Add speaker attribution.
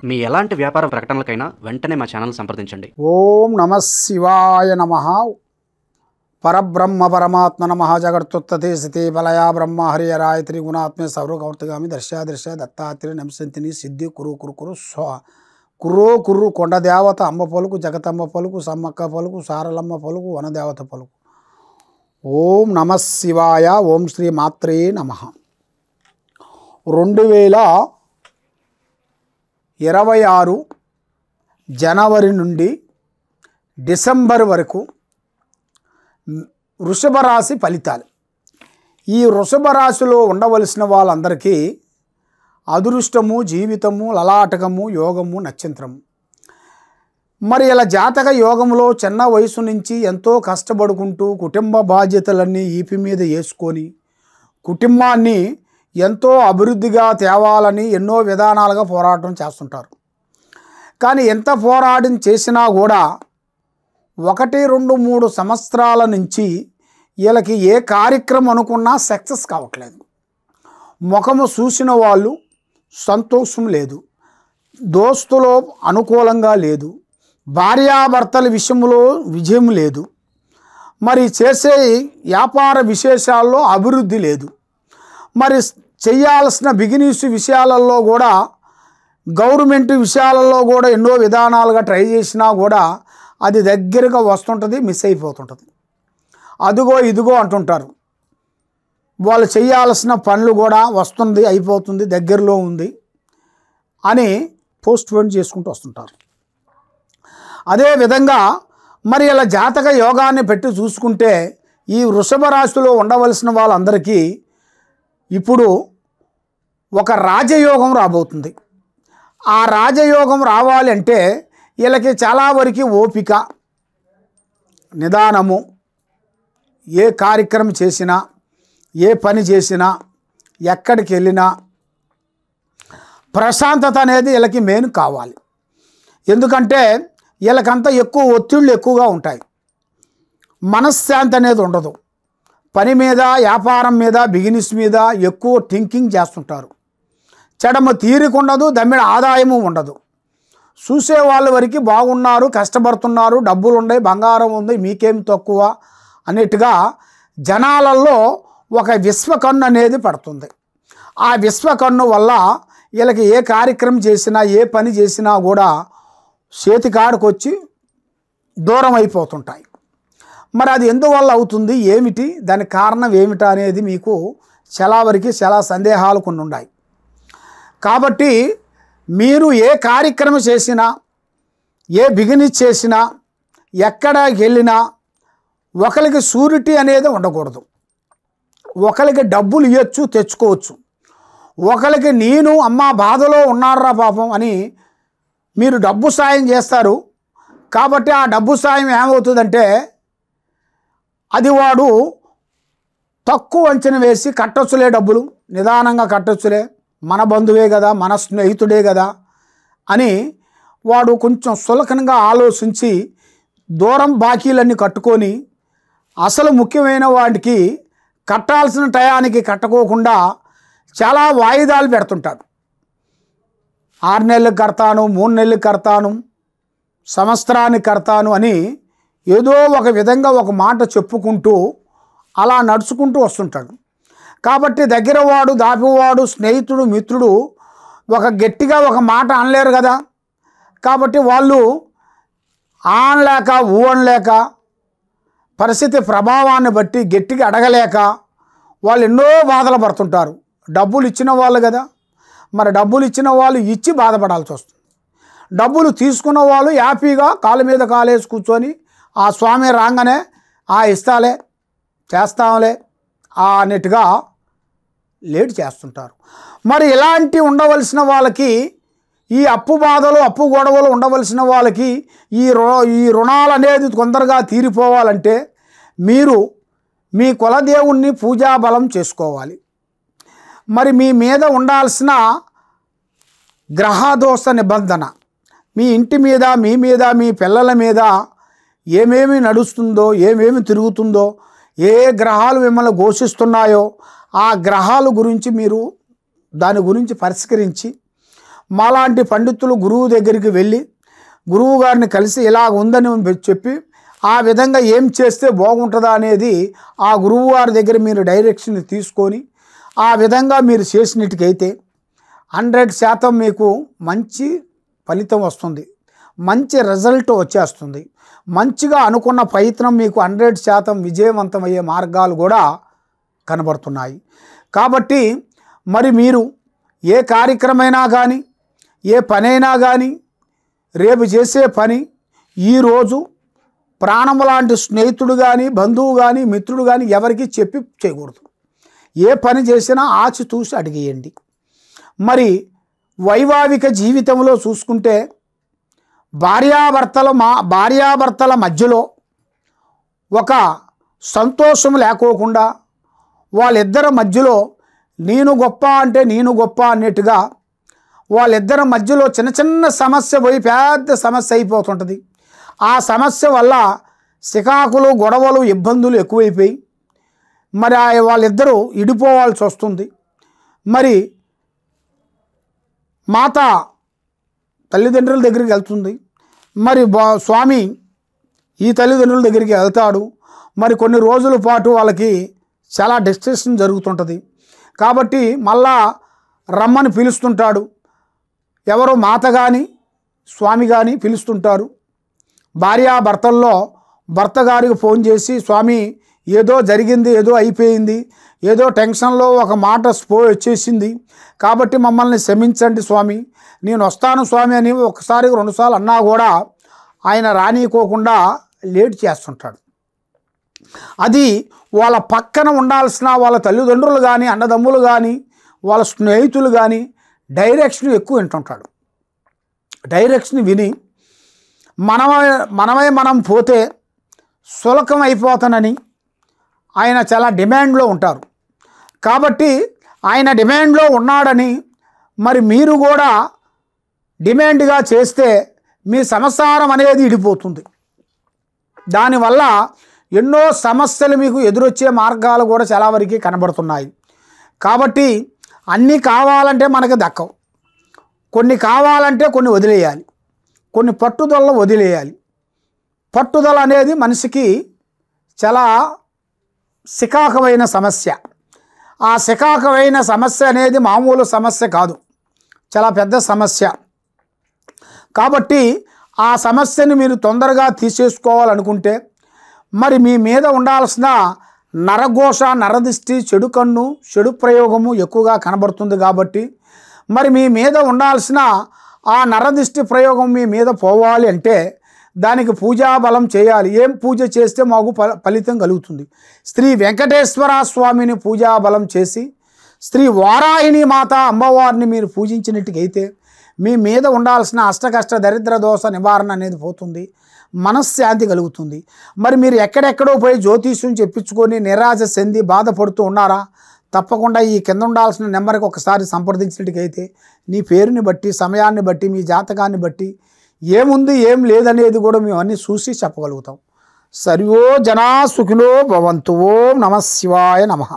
Speaker 1: మీ ఎలాంటి వ్యాపార ప్రకటనలకైనా వెంటనే మా ఛానల్ సంప్రదించండి.
Speaker 2: ఓం నమః శివాయ నమః. పరబ్రహ్మ పరమాత్మ నమః. జగత్తుత్పత్తి స్థితి బలయా బ్రహ్మ హరిహరాయ త్రిగుణాత్మే సర్వకౌర్తగామి దర్శ దత్తాత్రేయ నమసంతిని సిద్ధి కురు కురు కురు స్వ కుర్రో కుర్రు కొండ దేవత అమ్మ పలుకు, జగతమ్మ పలుకు, సమ్మక్క పలుకు, సారలమ్మ పలుకు, వనదేవత పలుకు. ఓం నమః శివాయ. ఓం శ్రీ మాత్రే నమః. 2026 జనవరి నుండి డిసెంబర్ వరకు వృషభ రాశి ఫలితాలు. ఈ వృషభ రాశిలో ఉండవలసిన వాళ్ళందరికీ అదృష్టము, జీవితము, లలాటకము, యోగము, నక్షత్రము. మరి ఇలా జాతక యోగంలో చిన్న వయసు నుంచి ఎంతో కష్టపడుకుంటూ కుటుంబ బాధ్యతలన్నీ ఈపి మీద వేసుకొని కుటుంబాన్ని ఎంతో అభివృద్ధిగా తేవాలని ఎన్నో విధానాలుగా పోరాటం చేస్తుంటారు. కానీ ఎంత పోరాటం చేసినా కూడా 1, 2, 3 సంవత్సరాల నుంచి వీళ్ళకి ఏ కార్యక్రమం అనుకున్నా సక్సెస్ కావట్లేదు. ముఖము చూసిన వాళ్ళు సంతోషం లేదు, దోస్తులో అనుకూలంగా లేదు, భార్యాభర్తల విషయంలో విజయం లేదు, మరి చేసే వ్యాపార విశేషాల్లో అభివృద్ధి లేదు, మరి చేయాల్సిన బిజినెస్ విషయాలలో కూడా గవర్నమెంట్ విషయాలలో కూడా ఎన్నో విధానాలుగా ట్రై చేసినా కూడా అది దగ్గరగా వస్తుంటుంది, మిస్ అయిపోతుంటుంది. అదిగో ఇదిగో అంటుంటారు. వాళ్ళు చేయాల్సిన పనులు కూడా వస్తుంది, అయిపోతుంది, దగ్గరలో ఉంది అని పోస్ట్ పోన్ చేసుకుంటూ వస్తుంటారు. అదేవిధంగా మరి ఇలా జాతక యోగాన్ని పెట్టి చూసుకుంటే ఈ వృషభ రాశిలో ఉండవలసిన వాళ్ళందరికీ ఇప్పుడు ఒక రాజయోగం రాబోతుంది. ఆ రాజయోగం రావాలి అంటే వీళ్ళకి చాలా వరకు ఓపిక, నిదానము, ఏ కార్యక్రమం చేసినా, ఏ పని చేసినా, ఎక్కడికి వెళ్ళినా ప్రశాంతత అనేది వీళ్ళకి మెయిన్ కావాలి. ఎందుకంటే వీళ్ళకంతా ఎక్కువ ఒత్తిళ్ళు ఎక్కువగా ఉంటాయి, మనశ్శాంతి అనేది ఉండదు. పని మీద, వ్యాపారం మీద, బిజినెస్ మీద ఎక్కువ థింకింగ్ చేస్తుంటారు. చెడమ తీరిక ఉండదు, దమ్మిడ ఆదాయము ఉండదు. చూసే వాళ్ళ వరకు బాగున్నారు, కష్టపడుతున్నారు, డబ్బులు ఉన్నాయి, బంగారం ఉంది, మీకేం తక్కువ అన్నట్టుగా జనాలలో ఒక విశ్వకన్ను అనేది పడుతుంది. ఆ విశ్వకన్ను వల్ల వీళ్ళకి ఏ కార్యక్రమం చేసినా, ఏ పని చేసినా కూడా చేతికాడికి వచ్చి దూరం అయిపోతుంటాయి. మరి అది ఎందువల్ల అవుతుంది, ఏమిటి, దానికి కారణం ఏమిటా అనేది మీకు చాలా వరకు చాలా సందేహాలు కొన్ని ఉన్నాయి. కాబట్టి మీరు ఏ కార్యక్రమం చేసినా, ఏ బిజినెస్ చేసినా, ఎక్కడికి వెళ్ళినా ఒకరికి షూరిటీ అనేది ఉండకూడదు. ఒకరికి డబ్బులు ఇవ్వచ్చు, తెచ్చుకోవచ్చు. ఒకరికి నేను అమ్మ బాధలో ఉన్నారా పాపం అని మీరు డబ్బు సాయం చేస్తారు. కాబట్టి ఆ డబ్బు సాయం ఏమవుతుందంటే అది వాడు తక్కువ అంచనా వేసి కట్టొచ్చులే, డబ్బులు నిదానంగా కట్టొచ్చులే, మన బంధువే కదా, మన స్నేహితుడే కదా అని వాడు కొంచెం సులకనగా ఆలోచించి దూరం బాకీలన్నీ కట్టుకొని అసలు ముఖ్యమైన వాటికి కట్టాల్సిన టయానికి కట్టుకోకుండా చాలా వాయిదాలు పెడుతుంటాడు. 6 నెలలకు కడతాను, 3 నెలలకు కడతాను, సంవత్సరానికి కడతాను అని ఏదో ఒక విధంగా ఒక మాట చెప్పుకుంటూ అలా నడుచుకుంటూ వస్తుంటాడు. కాబట్టి దగ్గరవాడు, దాపివాడు, స్నేహితుడు, మిత్రుడు ఒక గట్టిగా ఒక మాట అనలేరు కదా. కాబట్టి వాళ్ళు అనలేక ఊనలేక పరిస్థితి ప్రభావాన్ని బట్టి గట్టిగా అడగలేక వాళ్ళు ఎన్నో బాధలు పడుతుంటారు. డబ్బులు ఇచ్చిన వాళ్ళు కదా, మరి డబ్బులు ఇచ్చిన వాళ్ళు ఇచ్చి బాధపడాల్సి వస్తుంది. డబ్బులు తీసుకున్న వాళ్ళు హ్యాపీగా కాళ్ళ మీద కాలేసి కూర్చొని ఆ స్వామి రాగానే ఇస్తాలే, చేస్తాంలే అన్నట్టుగా లేట్ చేస్తుంటారు. మరి ఇలాంటి ఉండవలసిన వాళ్ళకి, ఈ అప్పు బాధలు, అప్పు గొడవలు ఉండవలసిన వాళ్ళకి ఈ రుణాలు అనేది తొందరగా తీరిపోవాలంటే మీరు మీ కులదేవుణ్ణి పూజాబలం చేసుకోవాలి. మరి మీ మీద ఉండాల్సిన గ్రహదోష నిబంధన, మీ ఇంటి మీద, మీ మీద, మీ పిల్లల మీద ఏమేమి నడుస్తుందో, ఏమేమి తిరుగుతుందో, ఏ గ్రహాలు మిమ్మల్ని ఘోషిస్తున్నాయో ఆ గ్రహాల గురించి మీరు దాని గురించి పరిష్కరించి మాలాంటి పండితులు గురువు దగ్గరికి వెళ్ళి గురువు గారిని కలిసి ఇలా ఉందని చెప్పి ఆ విధంగా ఏం చేస్తే బాగుంటుందా అనేది ఆ గురువు గారి దగ్గర మీరు డైరెక్షన్ తీసుకొని ఆ విధంగా మీరు చేసినట్టుకైతే 100% మీకు మంచి ఫలితం వస్తుంది, మంచి రిజల్ట్ వచ్చేస్తుంది. మంచిగా అనుకున్న ప్రయత్నం మీకు 100% విజయవంతమయ్యే మార్గాలు కూడా కనబడుతున్నాయి. కాబట్టి మరి మీరు ఏ కార్యక్రమైనా కానీ ఏ పనైనా కానీ రేపు చేసే పని ఈరోజు ప్రాణం లాంటి స్నేహితుడు కానీ బంధువు కానీ మిత్రుడు కానీ ఎవరికి చెప్పి చేయకూడదు. ఏ పని చేసినా ఆచితూసి అడిగేయండి. మరి వైవాహిక జీవితంలో చూసుకుంటే భార్యాభర్తల మధ్యలో ఒక సంతోషం లేకోకుండా వాళ్ళిద్దరి మధ్యలో నేను గొప్ప అంటే నేను గొప్ప అన్నట్టుగా వాళ్ళిద్దరి మధ్యలో చిన్న చిన్న సమస్య పోయి పెద్ద సమస్య అయిపోతుంటుంది. ఆ సమస్య వల్ల సికాకులు గొడవలు ఇబ్బందులు ఎక్కువైపోయి మరి వాళ్ళిద్దరూ ఇడిపోవాల్సి వస్తుంది. మరి మాత తల్లిదండ్రుల దగ్గరికి వెళ్తుంది, మరి స్వామి ఈ తల్లిదండ్రుల దగ్గరికి వెళ్తాడు. మరి కొన్ని రోజుల పాటు వాళ్ళకి చాలా డిస్కషన్ జరుగుతుంటుంది. కాబట్టి మళ్ళా రమ్మని పిలుస్తుంటాడు. ఎవరో మాత కానీ స్వామి కానీ పిలుస్తుంటారు. భార్యాభర్తల్లో భర్త గారికి ఫోన్ చేసి స్వామి ఏదో జరిగింది, ఏదో అయిపోయింది, ఏదో టెన్షన్లో ఒక మాట వచ్చేసింది, కాబట్టి మమ్మల్ని క్షమించండి స్వామి, నేను వస్తాను స్వామి అని ఒకసారి 2 సార్లు అన్నా కూడా ఆయన రానికోకుండా లేట్ చేస్తుంటాడు. అది వాళ్ళ పక్కన ఉండాల్సిన వాళ్ళ తల్లిదండ్రులు కానీ అన్నదమ్ములు కానీ వాళ్ళ స్నేహితులు కానీ డైరెక్షన్ ఎక్కువ వింటుంటాడు. డైరెక్షన్ విని మనం పోతే సులకం అయిపోతానని ఆయన చాలా డిమాండ్లో ఉంటారు. కాబట్టి ఆయన డిమాండ్లో ఉన్నాడని మరి మీరు కూడా డిమాండ్గా చేస్తే మీ సంసారం అనేది ఇడిపోతుంది. దానివల్ల ఎన్నో సమస్యలు మీకు ఎదురొచ్చే మార్గాలు కూడా చాలా వరకు కనబడుతున్నాయి. కాబట్టి అన్నీ కావాలంటే మనకు దక్కవు. కొన్ని కావాలంటే కొన్ని వదిలేయాలి, కొన్ని పట్టుదల వదిలేయాలి. పట్టుదల అనేది మనిషికి చాలా సికాకమైన సమస్య. ఆ సికాకమైన సమస్య అనేది మామూలు సమస్య కాదు, చాలా పెద్ద సమస్య. కాబట్టి ఆ సమస్యని మీరు తొందరగా తీసేసుకోవాలనుకుంటే మరి మీ మీద ఉండాల్సిన నరఘోష, నరదిష్టి, చెడు కన్ను, చెడు ప్రయోగము ఎక్కువగా కనబడుతుంది. కాబట్టి మరి మీ మీద ఉండాల్సిన ఆ నరదిష్టి ప్రయోగం మీ మీద పోవాలి అంటే దానికి పూజాబలం చేయాలి. ఏం పూజ చేస్తే మాకు ఫలితం కలుగుతుంది? శ్రీ వెంకటేశ్వర స్వామిని పూజాబలం చేసి శ్రీ వారాహిణి మాత అమ్మవారిని మీరు పూజించినట్టుకైతే మీ మీద ఉండాల్సిన అష్టకష్ట దరిద్ర దోష నివారణ అనేది పోతుంది, మనశ్శాంతి కలుగుతుంది. మరి మీరు ఎక్కడెక్కడో పోయి జ్యోతిష్యం చెప్పించుకొని నిరాశ చెంది బాధపడుతూ ఉన్నారా? తప్పకుండా ఈ కింద ఉండాల్సిన నెంబర్కి ఒకసారి సంప్రదించినట్టుకైతే నీ పేరుని బట్టి, సమయాన్ని బట్టి, మీ జాతకాన్ని బట్టి ఏముంది ఏం లేదనేది కూడా మేము అన్నీ చూసి చెప్పగలుగుతాం. సర్వో జనా సుఖినో భవంతు. ఓం నమః శివాయ నమః.